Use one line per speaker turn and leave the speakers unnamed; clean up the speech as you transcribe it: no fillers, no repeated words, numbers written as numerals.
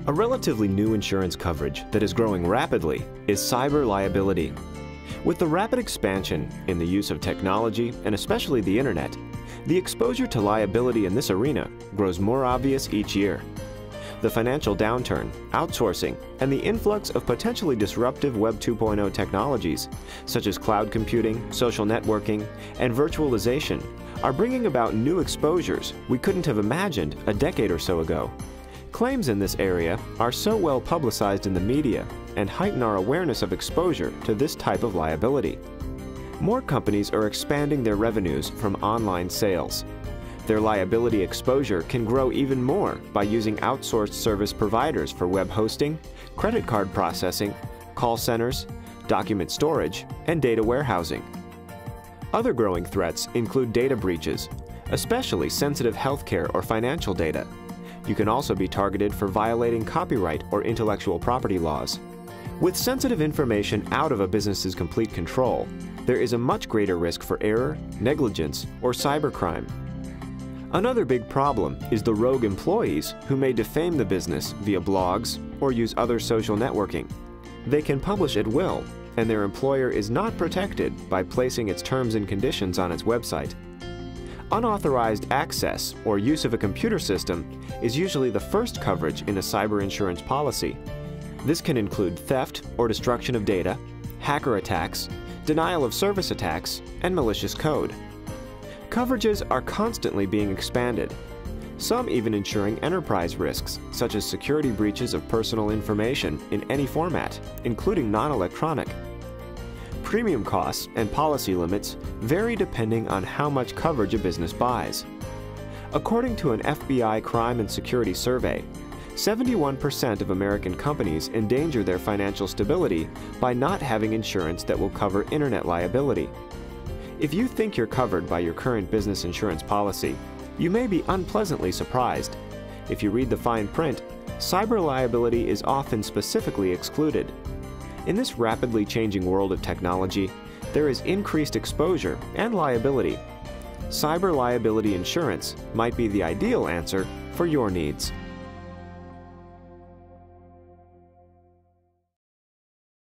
A relatively new insurance coverage that is growing rapidly is cyber liability. With the rapid expansion in the use of technology, and especially the internet, the exposure to liability in this arena grows more obvious each year. The financial downturn, outsourcing, and the influx of potentially disruptive Web 2.0 technologies, such as cloud computing, social networking, and virtualization, are bringing about new exposures we couldn't have imagined a decade or so ago. Claims in this area are so well publicized in the media and heighten our awareness of exposure to this type of liability. More companies are expanding their revenues from online sales. Their liability exposure can grow even more by using outsourced service providers for web hosting, credit card processing, call centers, document storage, and data warehousing. Other growing threats include data breaches, especially sensitive healthcare or financial data. You can also be targeted for violating copyright or intellectual property laws. With sensitive information out of a business's complete control, there is a much greater risk for error, negligence, or cybercrime. Another big problem is the rogue employees who may defame the business via blogs or use other social networking. They can publish at will, and their employer is not protected by placing its terms and conditions on its website. Unauthorized access or use of a computer system is usually the first coverage in a cyber insurance policy. This can include theft or destruction of data, hacker attacks, denial of service attacks, and malicious code. Coverages are constantly being expanded, some even insuring enterprise risks, such as security breaches of personal information in any format, including non-electronic. Premium costs and policy limits vary depending on how much coverage a business buys. According to an FBI crime and security survey, 71% of American companies endanger their financial stability by not having insurance that will cover internet liability. If you think you're covered by your current business insurance policy, you may be unpleasantly surprised. If you read the fine print, cyber liability is often specifically excluded. In this rapidly changing world of technology, there is increased exposure and liability. Cyber liability insurance might be the ideal answer for your needs.